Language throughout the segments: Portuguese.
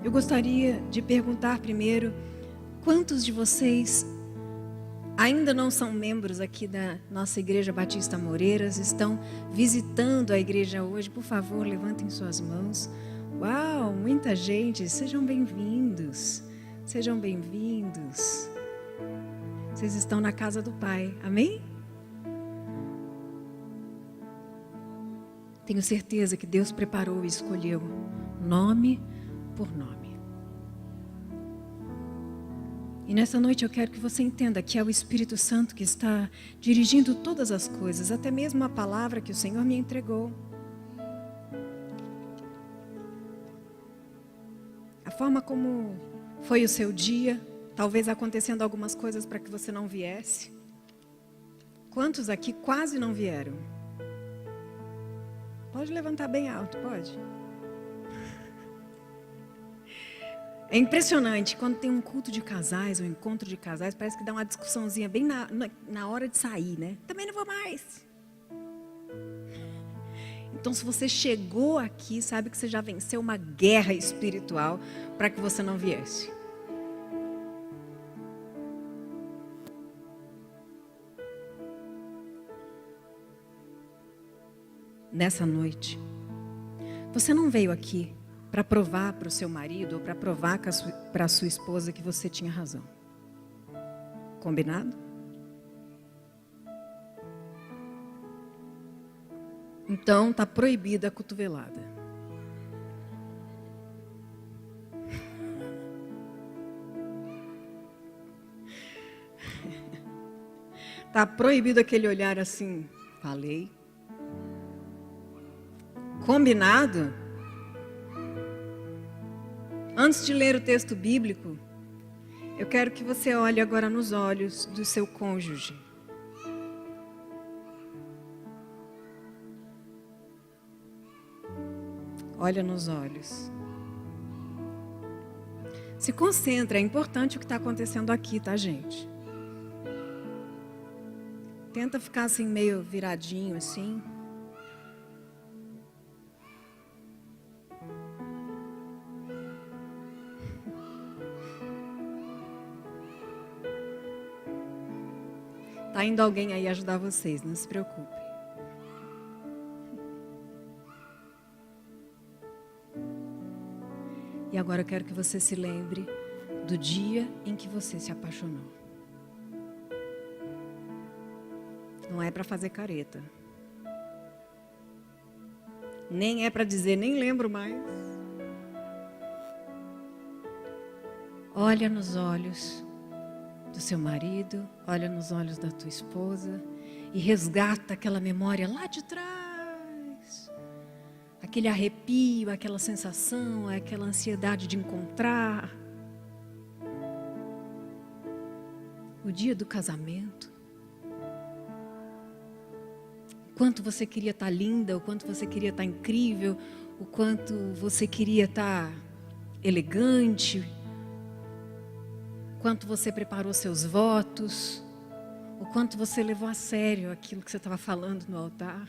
Eu gostaria de perguntar primeiro, quantos de vocês ainda não são membros aqui da nossa Igreja Batista Moreiras, estão visitando a igreja hoje? Por favor, levantem suas mãos. Uau, muita gente, sejam bem-vindos, sejam bem-vindos. Vocês estão na casa do Pai, amém? Tenho certeza que Deus preparou e escolheu nome por nome. E nessa noite eu quero que você entenda que é o Espírito Santo que está dirigindo todas as coisas, até mesmo a palavra que o Senhor me entregou. A forma como foi o seu dia, talvez acontecendo algumas coisas para que você não viesse. Quantos aqui quase não vieram? Pode levantar bem alto, pode? É impressionante, quando tem um culto de casais, um encontro de casais, parece que dá uma discussãozinha bem na hora de sair, né? Também não vou mais. Então, se você chegou aqui, sabe que você já venceu uma guerra espiritual para que você não viesse. Nessa noite, você não veio aqui para provar para o seu marido ou para provar para a sua esposa que você tinha razão. Combinado? Então está proibida a cotovelada. Está proibido aquele olhar assim, falei. Combinado? Antes de ler o texto bíblico, eu quero que você olhe agora nos olhos do seu cônjuge. Olha nos olhos. Se concentra, é importante o que está acontecendo aqui, tá, gente? Tenta ficar assim meio viradinho, assim. Está indo alguém aí ajudar vocês, não se preocupem. E agora eu quero que você se lembre do dia em que você se apaixonou. Não é para fazer careta. Nem é para dizer, nem lembro mais. Olha nos olhos do seu marido, olha nos olhos da tua esposa e resgata aquela memória lá de trás. Aquele arrepio, aquela sensação, aquela ansiedade de encontrar. O dia do casamento. O quanto você queria estar linda, o quanto você queria estar incrível, o quanto você queria estar elegante, o quanto você preparou seus votos, o quanto você levou a sério aquilo que você estava falando no altar,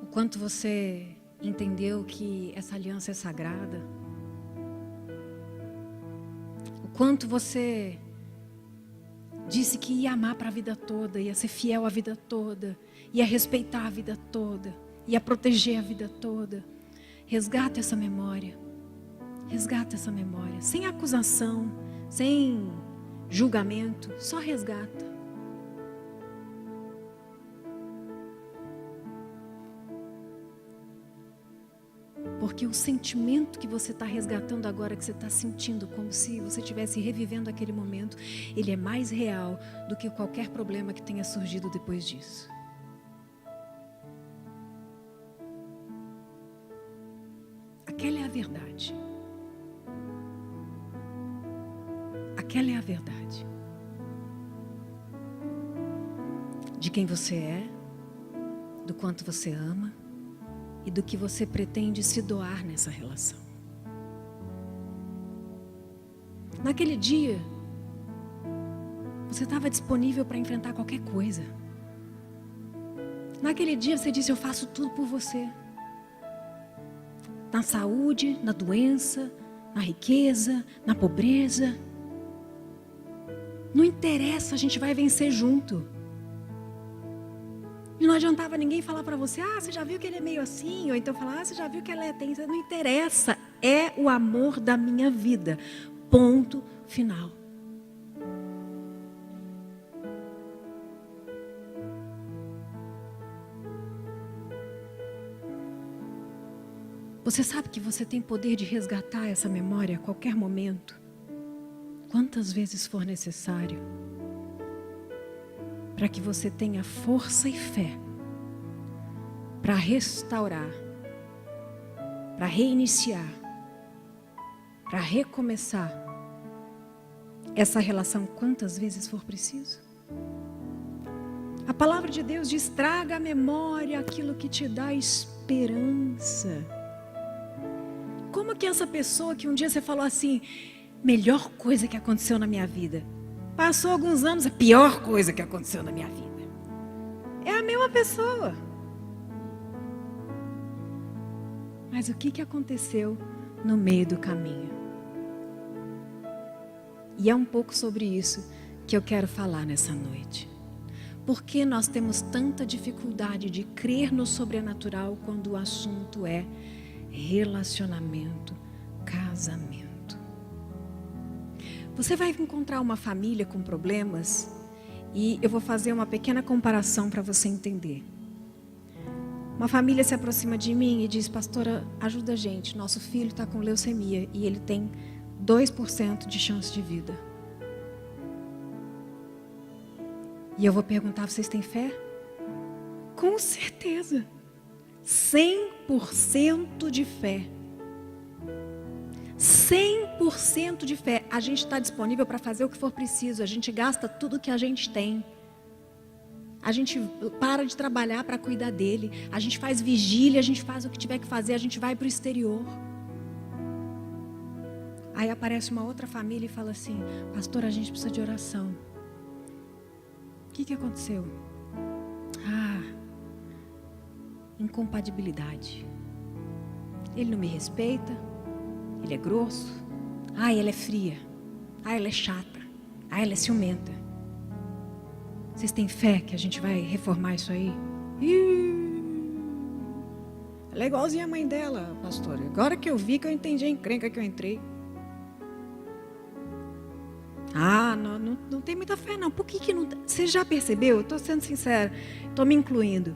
o quanto você entendeu que essa aliança é sagrada, o quanto você disse que ia amar para a vida toda, ia ser fiel a vida toda, ia respeitar a vida toda, ia proteger a vida toda. Resgata essa memória. Resgata essa memória, sem acusação, sem julgamento, só resgata. Porque o sentimento que você está resgatando agora, que você está sentindo como se você estivesse revivendo aquele momento, ele é mais real do que qualquer problema que tenha surgido depois disso. Aquela é a verdade. Aquela é a verdade. De quem você é, do quanto você ama e do que você pretende se doar nessa relação. Naquele dia, você estava disponível para enfrentar qualquer coisa. Naquele dia você disse, eu faço tudo por você. na saúde, na doença, na riqueza, na pobreza. Não interessa, a gente vai vencer junto. E não adiantava ninguém falar para você, você já viu que ele é meio assim? Ou então falar, você já viu que ela é tensa? Não interessa, é o amor da minha vida. Ponto final. Você sabe que você tem poder de resgatar essa memória a qualquer momento? Quantas vezes for necessário, para que você tenha força e fé para restaurar, para reiniciar, para recomeçar essa relação quantas vezes for preciso. A palavra de Deus diz: traga à memória aquilo que te dá esperança. Como que essa pessoa que um dia você falou assim, melhor coisa que aconteceu na minha vida, passou alguns anos, a pior coisa que aconteceu na minha vida. É a mesma pessoa. Mas o que aconteceu no meio do caminho? E é um pouco sobre isso que eu quero falar nessa noite. Por que nós temos tanta dificuldade de crer no sobrenatural quando o assunto é relacionamento, casamento? Você vai encontrar uma família com problemas e eu vou fazer uma pequena comparação para você entender. Uma família se aproxima de mim e diz: pastora, ajuda a gente, nosso filho está com leucemia e ele tem 2% de chance de vida. E eu vou perguntar: vocês têm fé? Com certeza, 100% de fé. 100% de fé. A gente está disponível para fazer o que for preciso. A gente gasta tudo que a gente tem. A gente para de trabalhar para cuidar dele. A gente faz vigília, a gente faz o que tiver que fazer. A gente vai para o exterior. Aí aparece uma outra família e fala assim: pastor, a gente precisa de oração. O que aconteceu? Incompatibilidade. Ele não me respeita. Ele é grosso. Ela é fria. Ela é chata. Ela é ciumenta. Vocês têm fé que a gente vai reformar isso aí? Ela é igualzinha a mãe dela, pastor. Agora que eu vi, que eu entendi a encrenca que eu entrei. Não tem muita fé não. Por que não? Você já percebeu? Eu estou sendo sincera. Estou me incluindo.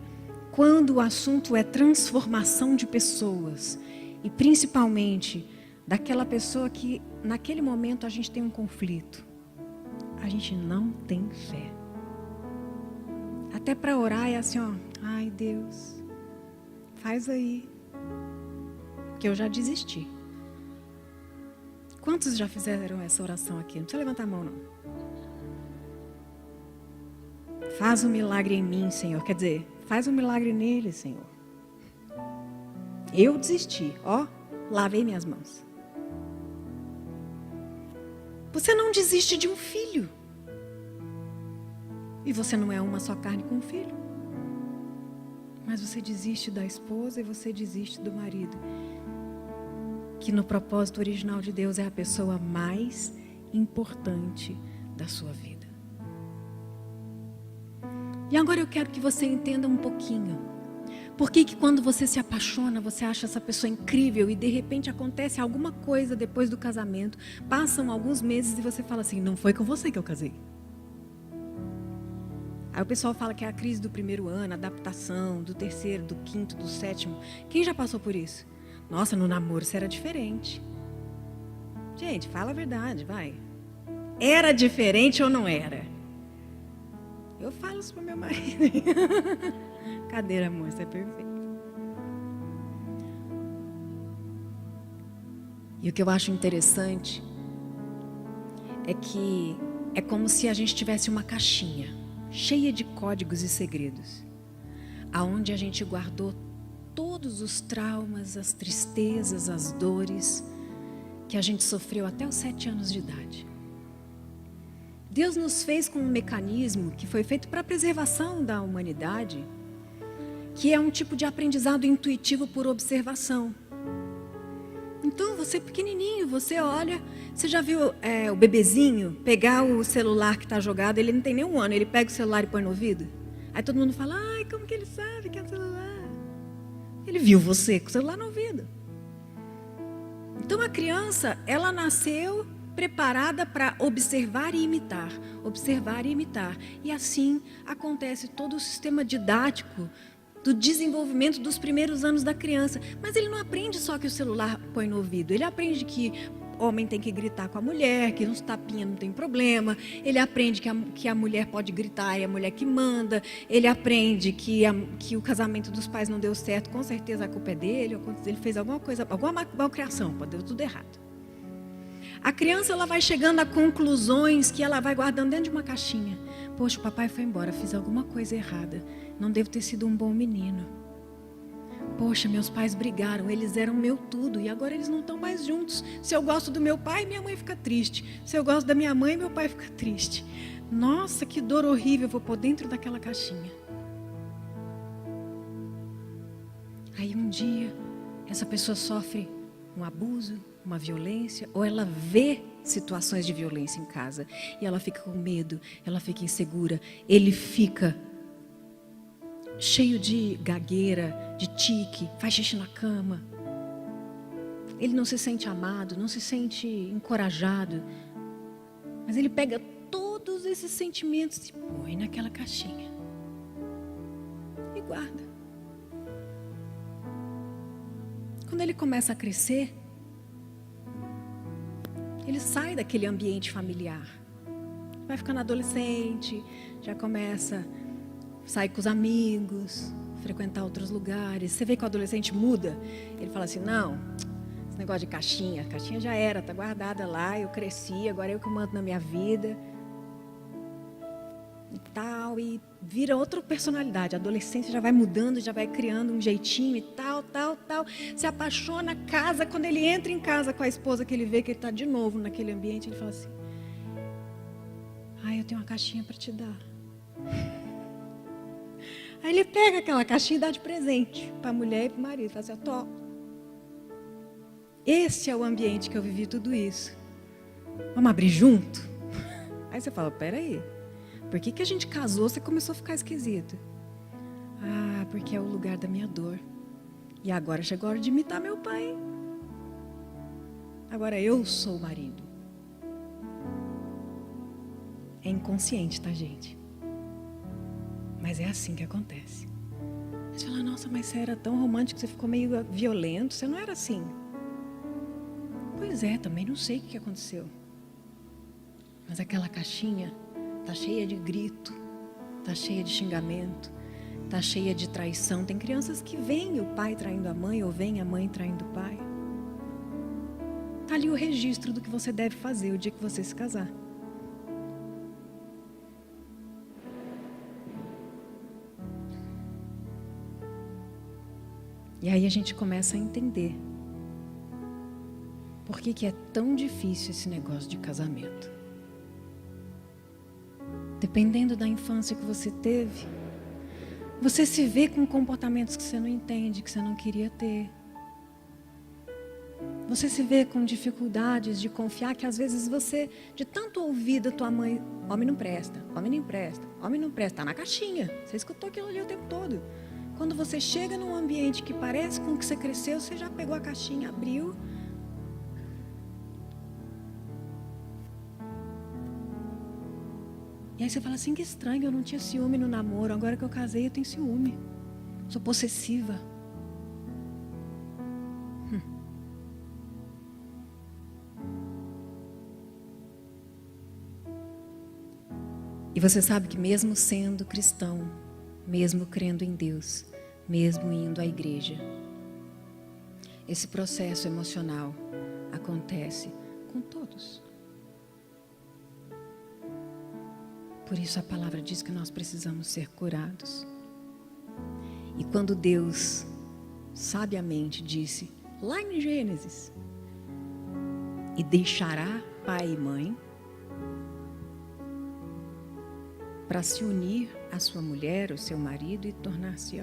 Quando o assunto é transformação de pessoas, e principalmente daquela pessoa que naquele momento a gente tem um conflito, a gente não tem fé. Até para orar é assim, ai Deus, faz aí, que eu já desisti. Quantos já fizeram essa oração aqui? Não precisa levantar a mão não. Faz um milagre em mim, Senhor. Quer dizer, faz um milagre nele, Senhor. Eu desisti, lavei minhas mãos. Você não desiste de um filho. E você não é uma só carne com um filho. Mas você desiste da esposa e você desiste do marido, que no propósito original de Deus é a pessoa mais importante da sua vida. E agora eu quero que você entenda um pouquinho. Por que quando você se apaixona, você acha essa pessoa incrível e de repente acontece alguma coisa depois do casamento, passam alguns meses e você fala assim: não foi com você que eu casei. Aí o pessoal fala que é a crise do primeiro ano, adaptação, do terceiro, do quinto, do sétimo. Quem já passou por isso? Nossa, no namoro isso era diferente. Gente, fala a verdade, vai. Era diferente ou não era? Eu falo isso pro meu marido. Cadeira, amor, isso é perfeito. E o que eu acho interessante é que é como se a gente tivesse uma caixinha cheia de códigos e segredos, aonde a gente guardou todos os traumas, as tristezas, as dores que a gente sofreu até os 7 anos de idade. Deus nos fez com um mecanismo que foi feito para a preservação da humanidade, que é um tipo de aprendizado intuitivo por observação. Então, você pequenininho, você olha, você já viu o bebezinho pegar o celular que está jogado, ele não tem nem 1 ano, ele pega o celular e põe no ouvido? Aí todo mundo fala, ai, como que ele sabe que é o celular? Ele viu você com o celular no ouvido. Então, a criança, ela nasceu preparada para observar e imitar, observar e imitar. E assim acontece todo o sistema didático do desenvolvimento dos primeiros anos da criança. Mas ele não aprende só que o celular põe no ouvido. Ele aprende que homem tem que gritar com a mulher, que uns tapinhas não tem problema. Ele aprende que a mulher pode gritar e a mulher que manda. Ele aprende que o casamento dos pais não deu certo. Com certeza a culpa é dele. Ou ele fez alguma coisa, alguma malcriação, deu tudo errado. A criança, ela vai chegando a conclusões que ela vai guardando dentro de uma caixinha. Poxa, o papai foi embora, fiz alguma coisa errada. Não devo ter sido um bom menino. Poxa, meus pais brigaram, eles eram meu tudo e agora eles não estão mais juntos. Se eu gosto do meu pai, minha mãe fica triste. Se eu gosto da minha mãe, meu pai fica triste. Nossa, que dor horrível, eu vou pôr dentro daquela caixinha. Aí um dia, essa pessoa sofre um abuso, uma violência, ou ela vê situações de violência em casa e ela fica com medo, ela fica insegura, ele fica cheio de gagueira, de tique, faz xixi na cama, ele não se sente amado, não se sente encorajado, mas ele pega todos esses sentimentos e põe naquela caixinha e guarda. Quando ele começa a crescer, ele sai daquele ambiente familiar. Vai ficando adolescente, já começa a sair com os amigos, frequentar outros lugares. Você vê que o adolescente muda. Ele fala assim, não, esse negócio de caixinha, a caixinha já era, está guardada lá, eu cresci, agora eu que mando na minha vida. E tal, e vira outra personalidade. A adolescência já vai mudando, já vai criando um jeitinho e tal. Se apaixona, casa. Quando ele entra em casa com a esposa, que ele vê que ele está de novo naquele ambiente, ele fala assim, eu tenho uma caixinha para te dar. Aí ele pega aquela caixinha e dá de presente para a mulher e para o marido. Fala assim, esse é o ambiente que eu vivi tudo isso. Vamos abrir junto? Aí você fala, peraí. Por que a gente casou, você começou a ficar esquisito? Porque é o lugar da minha dor. E agora chegou a hora de imitar meu pai. Agora eu sou o marido. É inconsciente, tá, gente? Mas é assim que acontece. Você fala, nossa, mas você era tão romântico, você ficou meio violento, você não era assim. Pois é, também não sei o que aconteceu. Mas aquela caixinha está cheia de grito, está cheia de xingamento, está cheia de traição. Tem crianças que veem o pai traindo a mãe ou veem a mãe traindo o pai. Está ali o registro do que você deve fazer o dia que você se casar. E aí a gente começa a entender por que é tão difícil esse negócio de casamento. Dependendo da infância que você teve, você se vê com comportamentos que você não entende, que você não queria ter. Você se vê com dificuldades de confiar, que às vezes você, de tanto ouvir da tua mãe, homem não presta, homem não empresta, homem não presta, está na caixinha. Você escutou aquilo ali o tempo todo. Quando você chega num ambiente que parece com o que você cresceu, você já pegou a caixinha, abriu. E aí você fala assim, que estranho, eu não tinha ciúme no namoro, agora que eu casei eu tenho ciúme. Sou possessiva. E você sabe que mesmo sendo cristão, mesmo crendo em Deus, mesmo indo à igreja, esse processo emocional acontece com todos. Por isso a palavra diz que nós precisamos ser curados. E quando Deus sabiamente disse, lá em Gênesis, e deixará pai e mãe para se unir à sua mulher, ao seu marido e tornar-se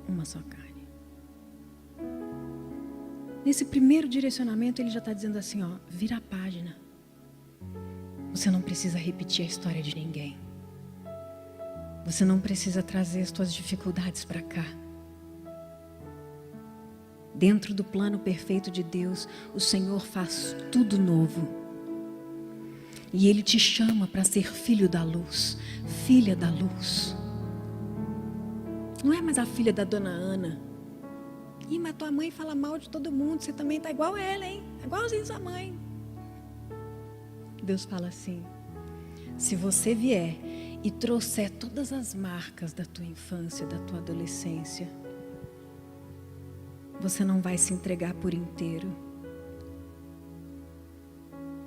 uma só carne. Nesse primeiro direcionamento, ele já está dizendo assim, ó, vira a página. Você não precisa repetir a história de ninguém. Você não precisa trazer as suas dificuldades para cá. Dentro do plano perfeito de Deus, o Senhor faz tudo novo. E Ele te chama para ser filho da luz, filha da luz. Não é mais a filha da dona Ana. Ih, mas tua mãe fala mal de todo mundo, você também está igual ela, hein? Igualzinho sua mãe. Deus fala assim, se você vier e trouxer todas as marcas da tua infância, da tua adolescência, você não vai se entregar por inteiro,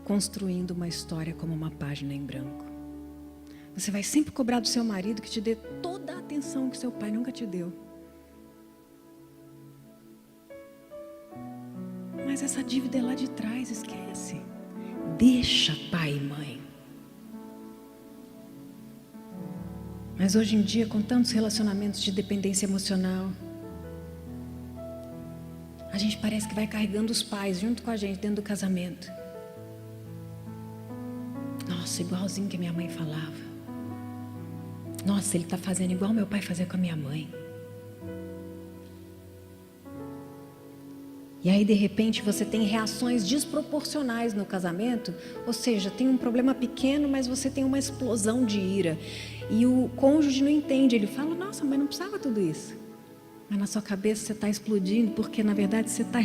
construindo uma história como uma página em branco. Você vai sempre cobrar do seu marido que te dê toda a atenção que seu pai nunca te deu. Mas essa dívida é lá de trás, esquece. Deixa pai e mãe. Mas hoje em dia, com tantos relacionamentos de dependência emocional, a gente parece que vai carregando os pais junto com a gente dentro do casamento. Nossa, igualzinho que minha mãe falava. Nossa, ele está fazendo igual meu pai fazia com a minha mãe. E aí, de repente, você tem reações desproporcionais no casamento. Ou seja, tem um problema pequeno, mas você tem uma explosão de ira. E o cônjuge não entende. Ele fala, nossa, mas não precisava tudo isso. Mas na sua cabeça você está explodindo, porque na verdade você está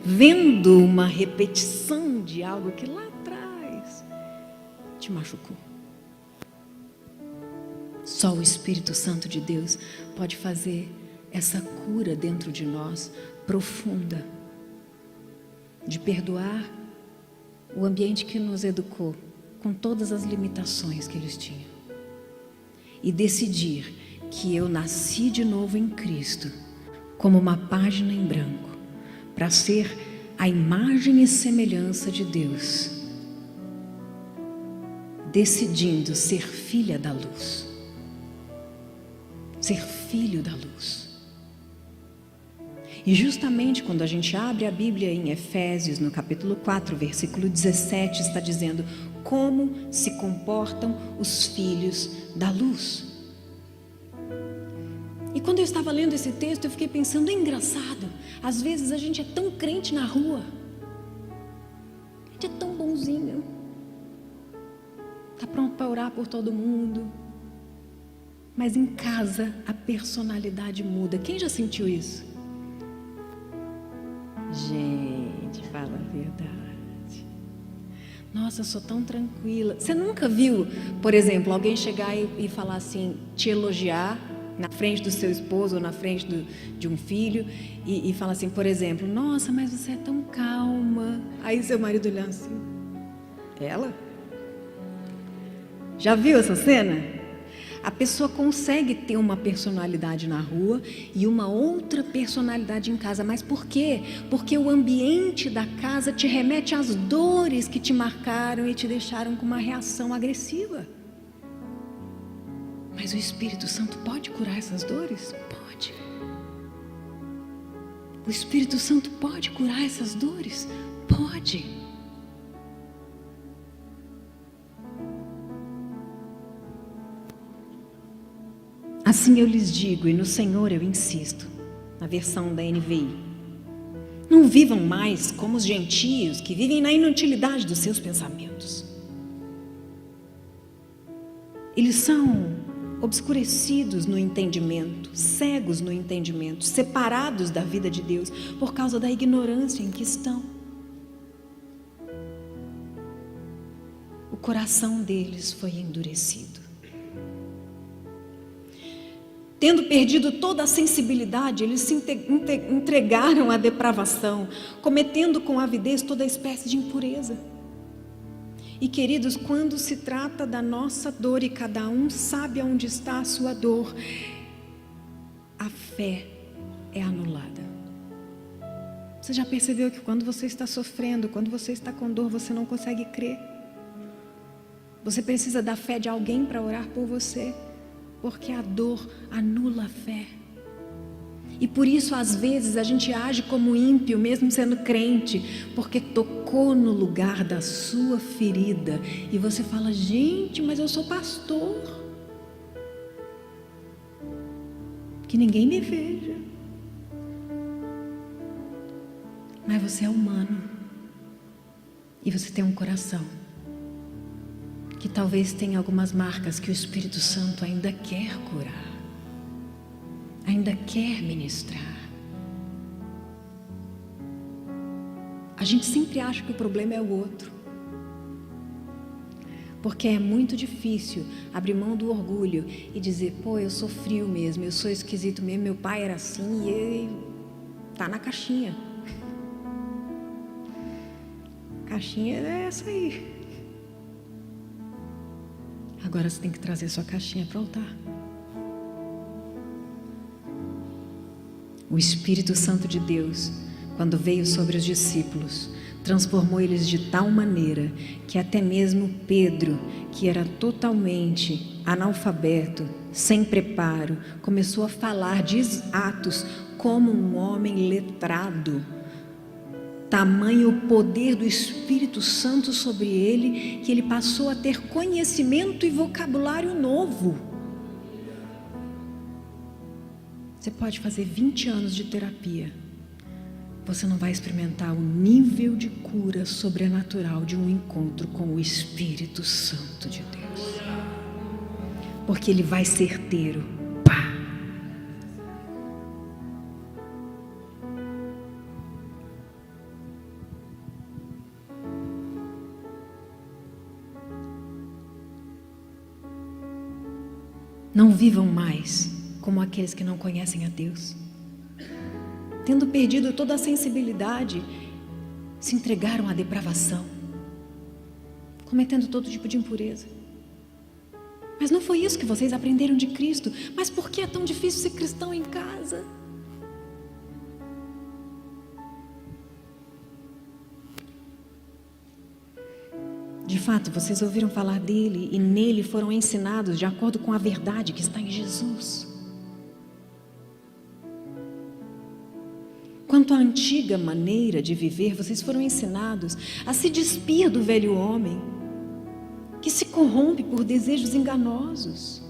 vendo uma repetição de algo que lá atrás te machucou. Só o Espírito Santo de Deus pode fazer essa cura dentro de nós, profunda, de perdoar o ambiente que nos educou, com todas as limitações que eles tinham, e decidir que eu nasci de novo em Cristo, como uma página em branco, para ser a imagem e semelhança de Deus, decidindo ser filha da luz, ser filho da luz. E justamente quando a gente abre a Bíblia em Efésios, no capítulo 4, versículo 17, está dizendo como se comportam os filhos da luz. E quando eu estava lendo esse texto, eu fiquei pensando, é engraçado, às vezes a gente é tão crente na rua, a gente é tão bonzinho, está pronto para orar por todo mundo, mas em casa a personalidade muda. Quem já sentiu isso? Gente, fala a verdade. Nossa, eu sou tão tranquila. Você nunca viu, por exemplo, alguém chegar e falar assim, te elogiar na frente do seu esposo ou na frente de um filho e falar assim, por exemplo, nossa, mas você é tão calma. Aí seu marido olhando assim, ela? Já viu essa cena? A pessoa consegue ter uma personalidade na rua e uma outra personalidade em casa. Mas por quê? Porque o ambiente da casa te remete às dores que te marcaram e te deixaram com uma reação agressiva. Mas o Espírito Santo pode curar essas dores? Pode. O Espírito Santo pode curar essas dores? Pode. Assim eu lhes digo, e no Senhor eu insisto, na versão da NVI, não vivam mais como os gentios que vivem na inutilidade dos seus pensamentos. Eles são obscurecidos no entendimento, cegos no entendimento, separados da vida de Deus por causa da ignorância em que estão. O coração deles foi endurecido. Tendo perdido toda a sensibilidade, eles se entregaram à depravação, cometendo com avidez toda espécie de impureza. E queridos, quando se trata da nossa dor, e cada um sabe aonde está a sua dor, a fé é anulada. Você já percebeu que quando você está sofrendo, quando você está com dor, você não consegue crer? Você precisa da fé de alguém para orar por você, porque a dor anula a fé. E por isso, às vezes, a gente age como ímpio, mesmo sendo crente, porque tocou no lugar da sua ferida. E você fala: gente, mas eu sou pastor. Que ninguém me veja. Mas você é humano. E você tem um coração que talvez tenha algumas marcas que o Espírito Santo ainda quer curar, ainda quer ministrar. A gente sempre acha que o problema é o outro, porque é muito difícil abrir mão do orgulho e dizer: pô, eu sou frio mesmo, eu sou esquisito mesmo, meu pai era assim e ele tá na caixinha. Caixinha é essa aí. Agora você tem que trazer sua caixinha para o altar. O Espírito Santo de Deus, quando veio sobre os discípulos, transformou eles de tal maneira que até mesmo Pedro, que era totalmente analfabeto, sem preparo, começou a falar de Atos como um homem letrado. Tamanho o poder do Espírito Santo sobre ele, que ele passou a ter conhecimento e vocabulário novo. Você pode fazer 20 anos de terapia, você não vai experimentar o nível de cura sobrenatural de um encontro com o Espírito Santo de Deus, porque ele vai certeiro. Pá! Não vivam mais como aqueles que não conhecem a Deus. Tendo perdido toda a sensibilidade, se entregaram à depravação, cometendo todo tipo de impureza. Mas não foi isso que vocês aprenderam de Cristo. Mas por que é tão difícil ser cristão em casa? De fato, vocês ouviram falar dele e nele foram ensinados de acordo com a verdade que está em Jesus. Quanto à antiga maneira de viver, vocês foram ensinados a se despir do velho homem, que se corrompe por desejos enganosos,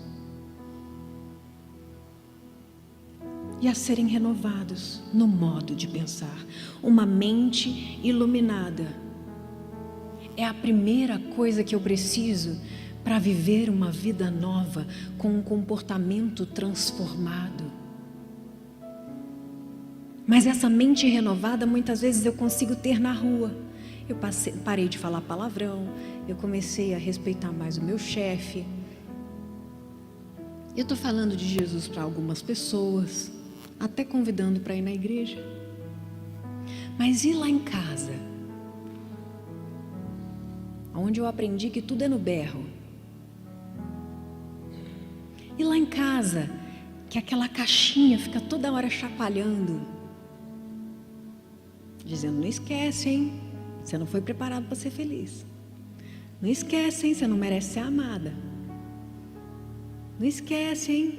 e a serem renovados no modo de pensar. Uma mente iluminada é a primeira coisa que eu preciso para viver uma vida nova, com um comportamento transformado. Mas essa mente renovada, muitas vezes eu consigo ter na rua. Eu parei de falar palavrão, eu comecei a respeitar mais o meu chefe. Eu estou falando de Jesus para algumas pessoas, até convidando para ir na igreja. Mas e lá em casa? Onde eu aprendi que tudo é no berro. E lá em casa, que aquela caixinha fica toda hora chacoalhando, dizendo: não esquece, hein? Você não foi preparado para ser feliz. Não esquece, hein? Você não merece ser amada. Não esquece, hein?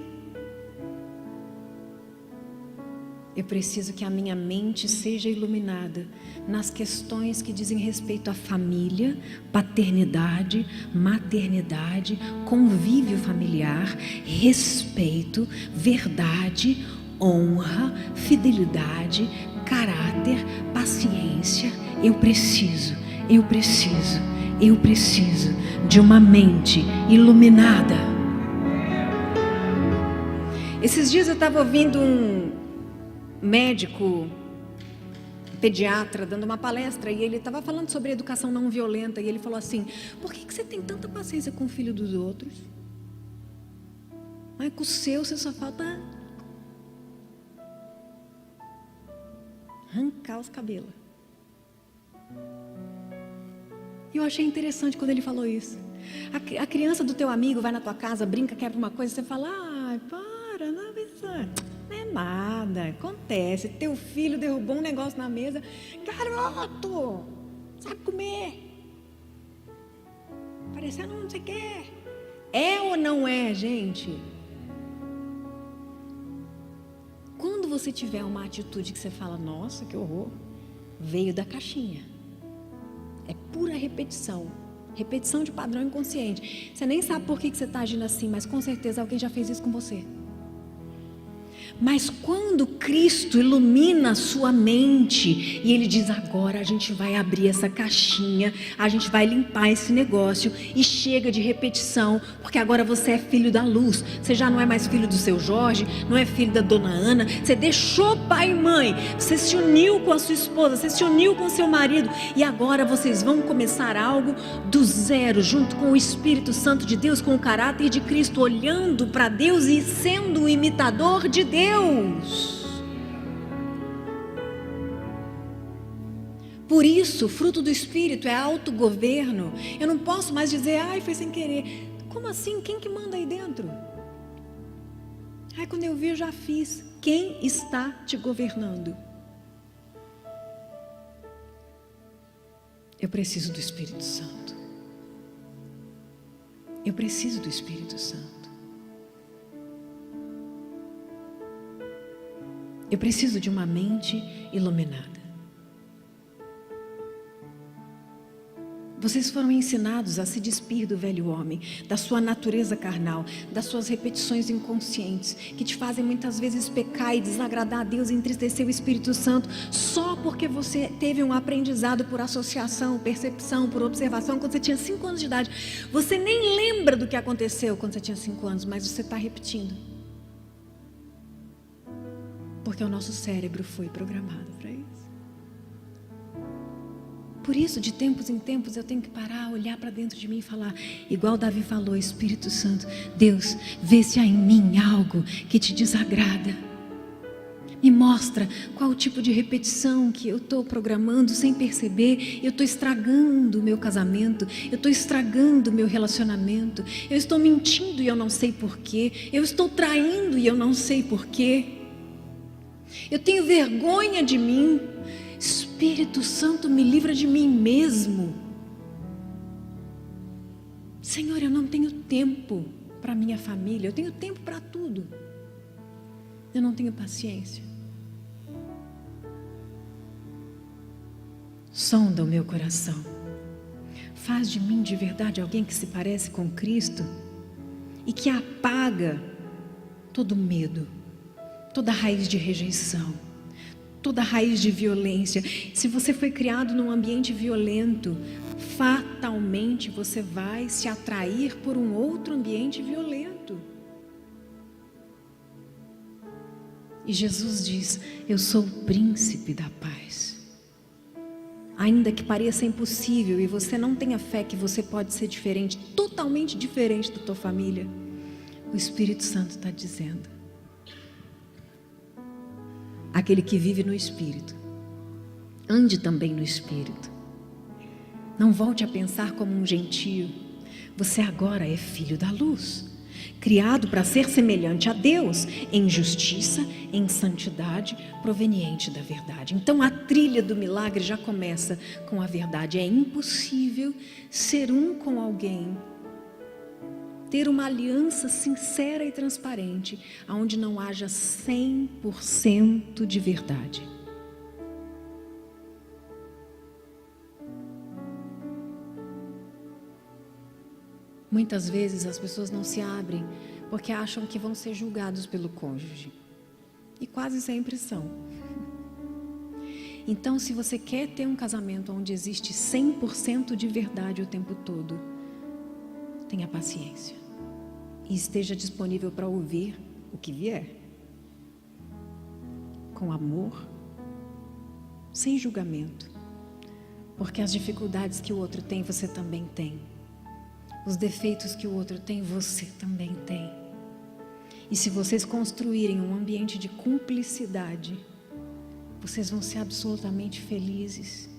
Eu preciso que a minha mente seja iluminada nas questões que dizem respeito à família, paternidade, maternidade, convívio familiar, respeito, verdade, honra, fidelidade, caráter, paciência. Eu preciso de uma mente iluminada. Esses dias eu estava ouvindo um médico pediatra dando uma palestra e ele estava falando sobre educação não violenta e ele falou assim: por que você tem tanta paciência com o filho dos outros? Mas com o seu você só falta arrancar os cabelos. E eu achei interessante quando ele falou isso. A criança do teu amigo vai na tua casa, brinca, quebra uma coisa, você fala: ai, para, não é nada, acontece. Teu filho derrubou um negócio na mesa, garoto, sabe comer, parecendo não sei o que. É ou não é, gente? Quando você tiver uma atitude que você fala, nossa, que horror, veio da caixinha. É pura repetição. Repetição de padrão inconsciente. Você nem sabe por que você está agindo assim, mas com certeza alguém já fez isso com você. Mas quando Cristo ilumina a sua mente e Ele diz, agora a gente vai abrir essa caixinha, a gente vai limpar esse negócio e chega de repetição, porque agora você é filho da luz, você já não é mais filho do seu Jorge, não é filho da dona Ana, você deixou pai e mãe, você se uniu com a sua esposa, você se uniu com o seu marido e agora vocês vão começar algo do zero, junto com o Espírito Santo de Deus, com o caráter de Cristo, olhando para Deus e sendo um imitador de Deus. Por isso, o fruto do Espírito é autogoverno. Eu não posso mais dizer, ai, foi sem querer. Como assim? Quem que manda aí dentro? Ai, quando eu vi, eu já fiz. Quem está te governando? Eu preciso do Espírito Santo. Eu preciso do Espírito Santo. Eu preciso de uma mente iluminada. Vocês foram ensinados a se despir do velho homem, da sua natureza carnal, das suas repetições inconscientes, que te fazem muitas vezes pecar e desagradar a Deus e entristecer o Espírito Santo, só porque você teve um aprendizado por associação, percepção, por observação, quando você tinha 5 anos de idade. Você nem lembra do que aconteceu quando você tinha 5 anos, mas você está repetindo. Porque o nosso cérebro foi programado para isso. Por isso, de tempos em tempos, eu tenho que parar, olhar para dentro de mim e falar, igual Davi falou, Espírito Santo, Deus, vê se há em mim algo que te desagrada. Me mostra qual o tipo de repetição que eu estou programando sem perceber. Eu estou estragando o meu casamento, eu estou estragando o meu relacionamento, eu estou mentindo e eu não sei porquê, eu estou traindo e eu não sei porquê. Eu tenho vergonha de mim. Espírito Santo, me livra de mim mesmo. Senhor, eu não tenho tempo para minha família, eu tenho tempo para tudo. Eu não tenho paciência. Sonda o meu coração. Faz de mim de verdade alguém que se parece com Cristo e que apaga todo medo, toda raiz de rejeição, toda raiz de violência. Se você foi criado num ambiente violento, fatalmente você vai se atrair por um outro ambiente violento. E Jesus diz, eu sou o príncipe da paz. Ainda que pareça impossível e você não tenha fé que você pode ser diferente, totalmente diferente da tua família, o Espírito Santo está dizendo, aquele que vive no Espírito, ande também no Espírito. Não volte a pensar como um gentio. Você agora é filho da luz, criado para ser semelhante a Deus, em justiça, em santidade, proveniente da verdade. Então a trilha do milagre já começa com a verdade. É impossível ser um com alguém, ter uma aliança sincera e transparente, onde não haja 100% de verdade. Muitas vezes as pessoas não se abrem porque acham que vão ser julgados pelo cônjuge. E quase sempre são. Então, se você quer ter um casamento onde existe 100% de verdade o tempo todo, tenha paciência. E esteja disponível para ouvir o que vier. Com amor, sem julgamento. Porque as dificuldades que o outro tem, você também tem. Os defeitos que o outro tem, você também tem. E se vocês construírem um ambiente de cumplicidade, vocês vão ser absolutamente felizes.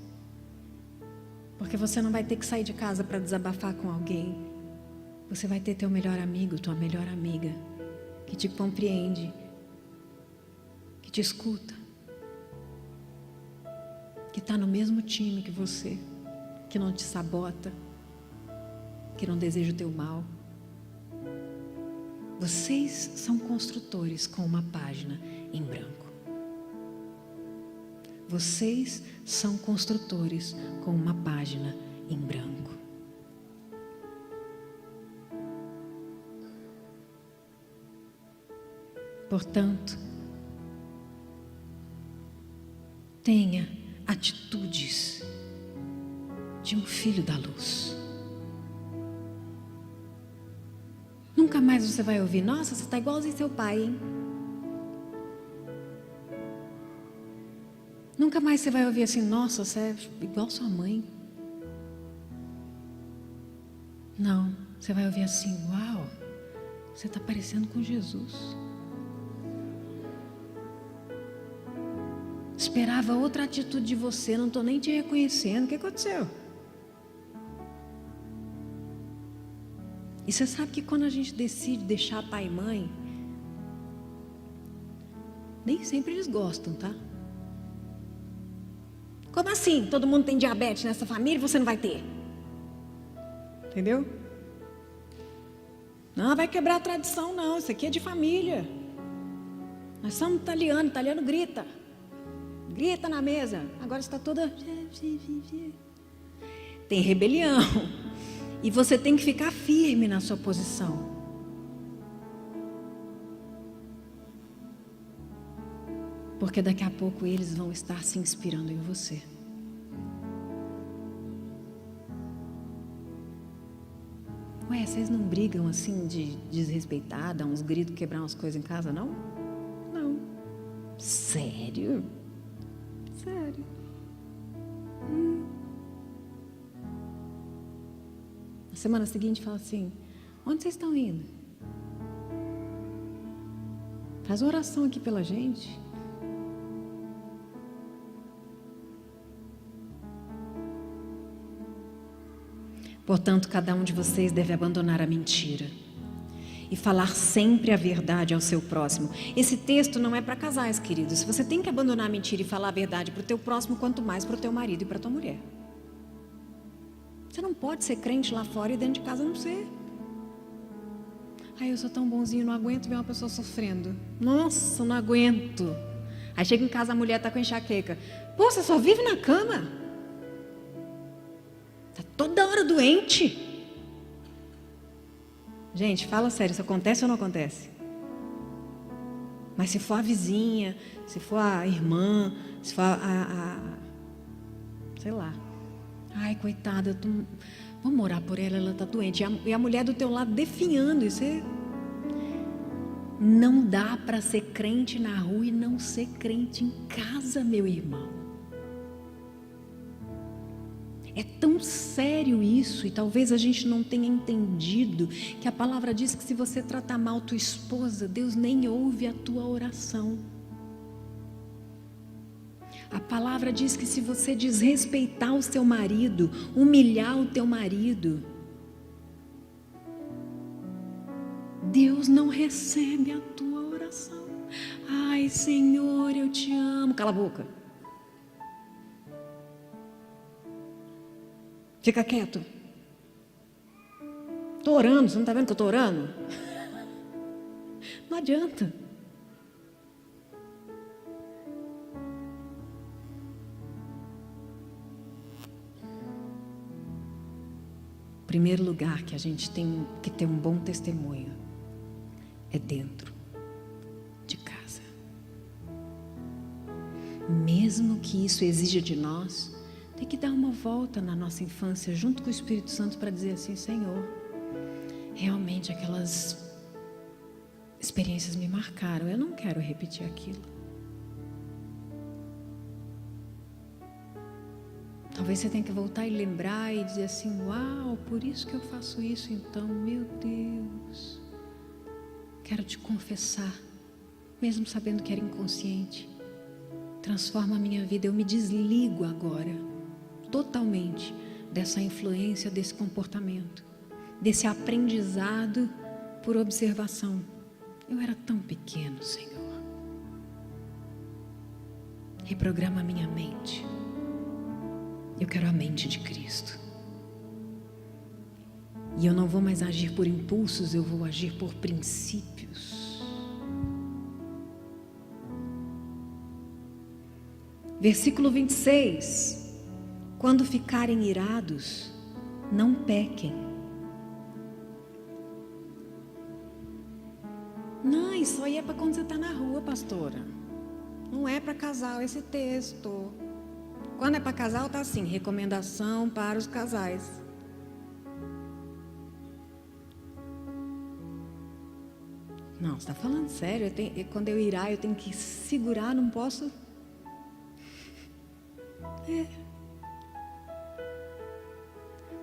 Porque você não vai ter que sair de casa para desabafar com alguém. Você vai ter teu melhor amigo, tua melhor amiga, que te compreende, que te escuta, que está no mesmo time que você, que não te sabota, que não deseja o teu mal. Vocês são construtores com uma página em branco. Vocês são construtores com uma página em branco. Portanto, tenha atitudes de um filho da luz. Nunca mais você vai ouvir: nossa, você está igualzinho seu pai, hein? Nunca mais você vai ouvir assim: nossa, você é igual sua mãe. Não, você vai ouvir assim: uau, você está parecendo com Jesus. Esperava outra atitude de você, não estou nem te reconhecendo. O que aconteceu? E você sabe que quando a gente decide deixar pai e mãe, nem sempre eles gostam, tá? Como assim? Todo mundo tem diabetes nessa família e você não vai ter? Entendeu? Não, vai quebrar a tradição não, isso aqui é de família. Nós somos italianos, italiano grita. Grita na mesa. Agora está toda... Tem rebelião. E você tem que ficar firme na sua posição. Porque daqui a pouco eles vão estar se inspirando em você. Ué, vocês não brigam assim de desrespeitar, dar uns gritos, quebrar umas coisas em casa, não? Não. Sério? Sério. Na semana seguinte fala assim: onde vocês estão indo? Faz uma oração aqui pela gente. Portanto, cada um de vocês deve abandonar a mentira e falar sempre a verdade ao seu próximo. Esse texto não é para casais, queridos. Você tem que abandonar a mentira e falar a verdade para o teu próximo, quanto mais para o teu marido e para a tua mulher. Você não pode ser crente lá fora e dentro de casa não ser. Ai, eu sou tão bonzinho, não aguento ver uma pessoa sofrendo. Nossa, não aguento. Aí chega em casa, a mulher está com enxaqueca. Pô, você só vive na cama. Está toda hora doente. Gente, fala sério, isso acontece ou não acontece? Mas se for a vizinha, se for a irmã, se for sei lá. Ai, coitada, vamos orar por ela, ela está doente. E a mulher do teu lado definhando. Isso é... Não dá para ser crente na rua e não ser crente em casa, meu irmão. É tão sério isso, e talvez a gente não tenha entendido que a palavra diz que se você tratar mal tua esposa, Deus nem ouve a tua oração. A palavra diz que se você desrespeitar o seu marido, humilhar o teu marido, Deus não recebe a tua oração. Ai, Senhor, eu te amo. Cala a boca. Fica quieto. Estou orando, você não está vendo que eu estou orando? Não adianta. O primeiro lugar que a gente tem que ter um bom testemunho é dentro de casa. Mesmo que isso exija de nós, tem que dar uma volta na nossa infância junto com o Espírito Santo para dizer assim: Senhor, realmente aquelas experiências me marcaram, eu não quero repetir aquilo. Talvez você tenha que voltar e lembrar e dizer assim: uau, por isso que eu faço isso então, meu Deus. Quero te confessar, mesmo sabendo que era inconsciente. Transforma a minha vida, eu me desligo agora totalmente dessa influência, desse comportamento, desse aprendizado por observação. Eu era tão pequeno, Senhor. Reprograma a minha mente. Eu quero a mente de Cristo. E eu não vou mais agir por impulsos, eu vou agir por princípios. Versículo 26. Quando ficarem irados, não pequem. Não, isso aí é para quando você está na rua, pastora. Não é para casal esse texto. Quando é para casal, está assim, recomendação para os casais. Não, você está falando sério? Quando eu irar, eu tenho que segurar, não posso...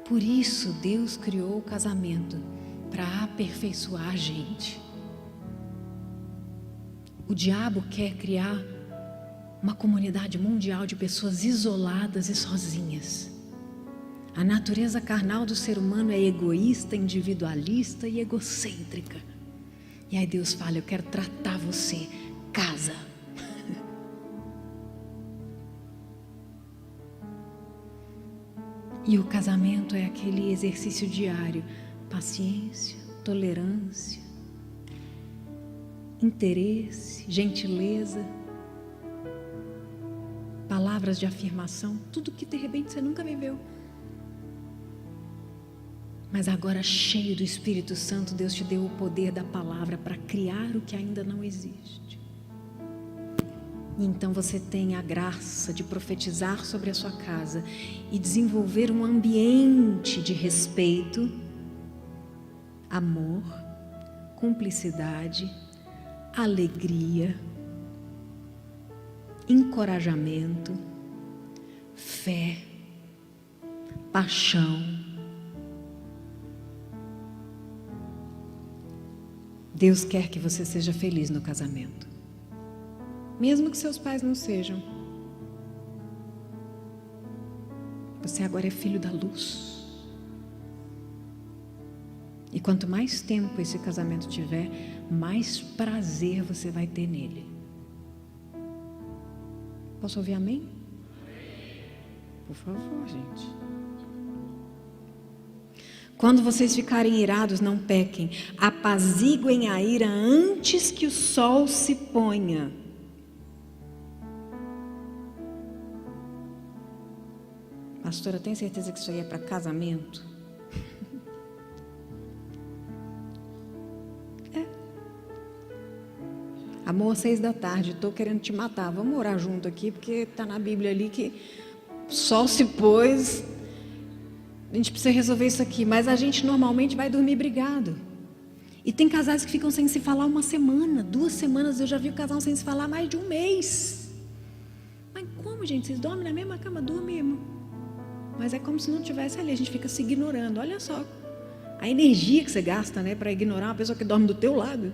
Por isso Deus criou o casamento, para aperfeiçoar a gente. O diabo quer criar uma comunidade mundial de pessoas isoladas e sozinhas. A natureza carnal do ser humano é egoísta, individualista e egocêntrica. E aí Deus fala: eu quero tratar você, casa. E o casamento é aquele exercício diário: paciência, tolerância, interesse, gentileza, palavras de afirmação, tudo que de repente você nunca viveu. Mas agora, cheio do Espírito Santo, Deus te deu o poder da palavra para criar o que ainda não existe. E então você tem a graça de profetizar sobre a sua casa e desenvolver um ambiente de respeito, amor, cumplicidade, alegria, encorajamento, fé, paixão. Deus quer que você seja feliz no casamento, mesmo que seus pais não sejam. Você agora é filho da luz. E quanto mais tempo esse casamento tiver, mais prazer você vai ter nele. Posso ouvir amém? Por favor, gente. Quando vocês ficarem irados, não pequem. Apaziguem a ira antes que o sol se ponha. Pastora, tem certeza que isso aí é para casamento? É. Amor, 6h, estou querendo te matar. Vamos orar junto aqui, porque está na Bíblia ali que o sol se pôs. A gente precisa resolver isso aqui. Mas a gente normalmente vai dormir brigado. E tem casais que ficam sem se falar 1 semana, 2 semanas. Eu já vi o casal sem se falar mais de 1 mês. Mas como, gente? Vocês dormem na mesma cama? Dormimos. Mas é como se não tivesse ali, a gente fica se ignorando. Olha só a energia que você gasta, né, para ignorar uma pessoa que dorme do teu lado.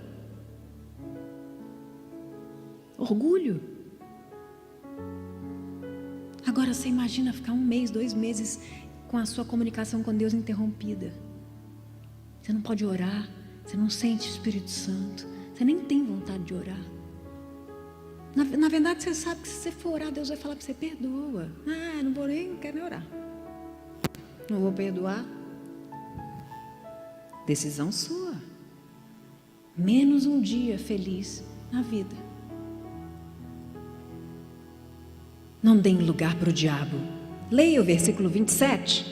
Orgulho. Agora você imagina ficar 1 mês, 2 meses com a sua comunicação com Deus interrompida. Você não pode orar, você não sente o Espírito Santo, você nem tem vontade de orar. Na verdade, você sabe que se você for orar, Deus vai falar para você: perdoa. Ah, não vou nem, não quero nem orar. Não vou perdoar. Decisão sua. Menos um dia feliz na vida. Não dê lugar para o diabo. Leia o versículo 27.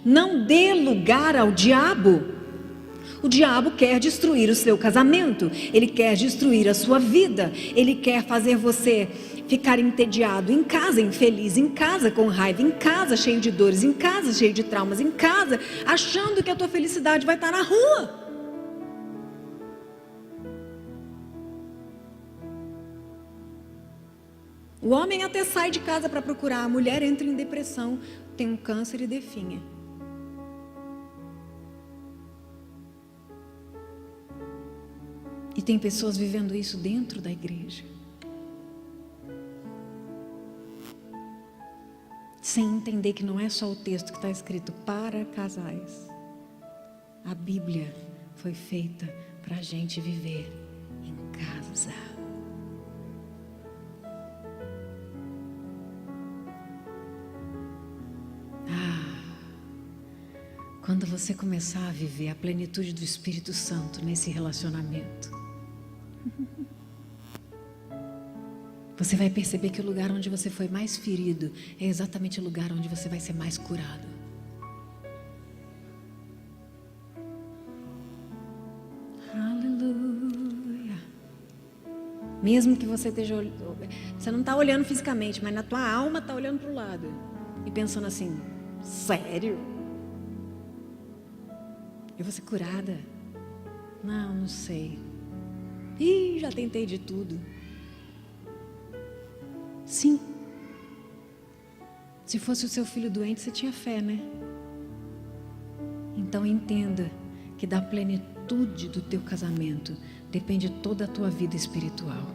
Não dê lugar ao diabo. O diabo quer destruir o seu casamento. Ele quer destruir a sua vida. Ele quer fazer você ficar entediado em casa, infeliz em casa, com raiva em casa, cheio de dores em casa, cheio de traumas em casa, achando que a tua felicidade vai estar na rua. O homem até sai de casa para procurar, a mulher entra em depressão, tem um câncer e definha. E tem pessoas vivendo isso dentro da igreja, sem entender que não é só o texto que está escrito para casais. A Bíblia foi feita para a gente viver em casa. Quando você começar a viver a plenitude do Espírito Santo nesse relacionamento, você vai perceber que o lugar onde você foi mais ferido é exatamente o lugar onde você vai ser mais curado. Aleluia. Mesmo que você esteja, você não está olhando fisicamente, mas na tua alma está olhando para o lado e pensando assim: sério? Eu vou ser curada? Não sei. Ih, já tentei de tudo. Sim. Se fosse o seu filho doente, você tinha fé, né? Então entenda que da plenitude do teu casamento depende toda a tua vida espiritual.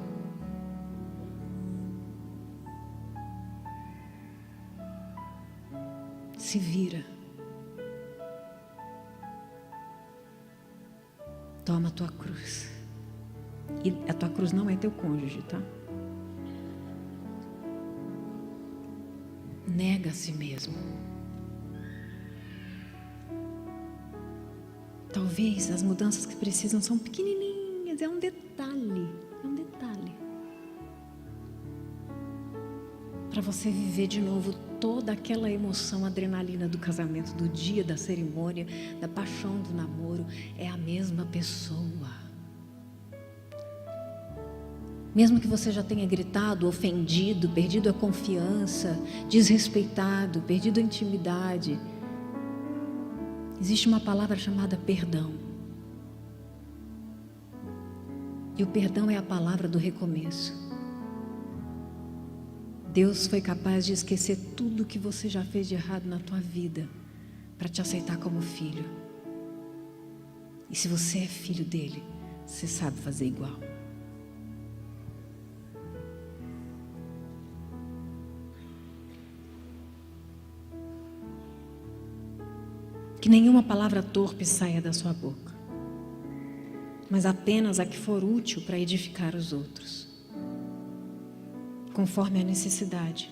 Se vira. Toma a tua cruz. E a tua cruz não é teu cônjuge, tá? Nega a si mesmo. Talvez as mudanças que precisam são pequenininhas, é um detalhe. Para você viver de novo toda aquela emoção, adrenalina do casamento, do dia, da cerimônia, da paixão do namoro. É a mesma pessoa. Mesmo que você já tenha gritado, ofendido, perdido a confiança, desrespeitado, perdido a intimidade, existe uma palavra chamada perdão. E o perdão é a palavra do recomeço. Deus foi capaz de esquecer tudo que você já fez de errado na tua vida para te aceitar como filho. E se você é filho dele, você sabe fazer igual. Que nenhuma palavra torpe saia da sua boca, mas apenas a que for útil para edificar os outros, conforme a necessidade,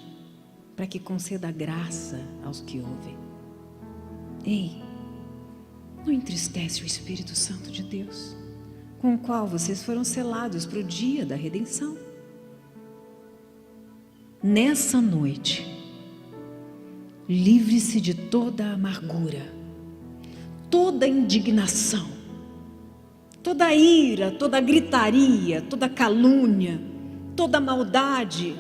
para que conceda graça aos que ouvem. Ei, não entristece o Espírito Santo de Deus, com o qual vocês foram selados para o dia da redenção. Nessa noite, livre-se de toda a amargura, toda a indignação, toda a ira, toda a gritaria, toda a calúnia, toda a maldade.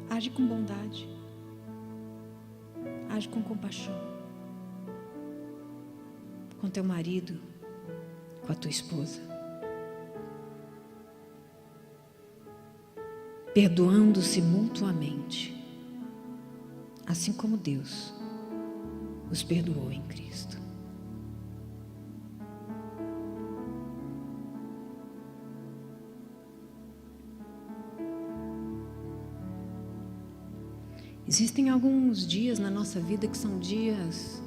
Age com bondade, age com compaixão, com teu marido, com a tua esposa, perdoando-se mutuamente, assim como Deus os perdoou em Cristo. Existem alguns dias na nossa vida que são dias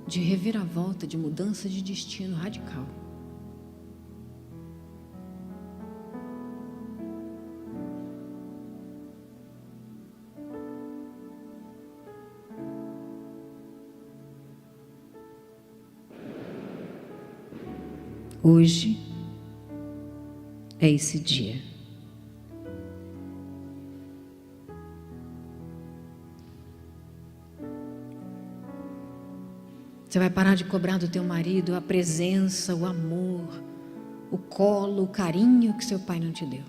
de reviravolta, de mudança de destino radical. Hoje é esse dia. Você vai parar de cobrar do teu marido a presença, o amor, o colo, o carinho que seu pai não te deu.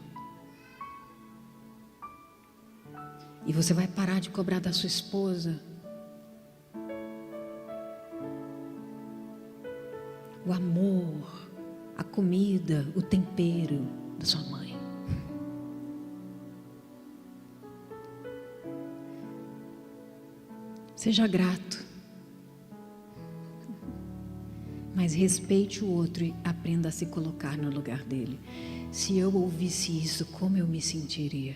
E você vai parar de cobrar da sua esposa o amor, a comida, o tempero da sua mãe. Seja grato, mas respeite o outro e aprenda a se colocar no lugar dele. Se eu ouvisse isso, como eu me sentiria?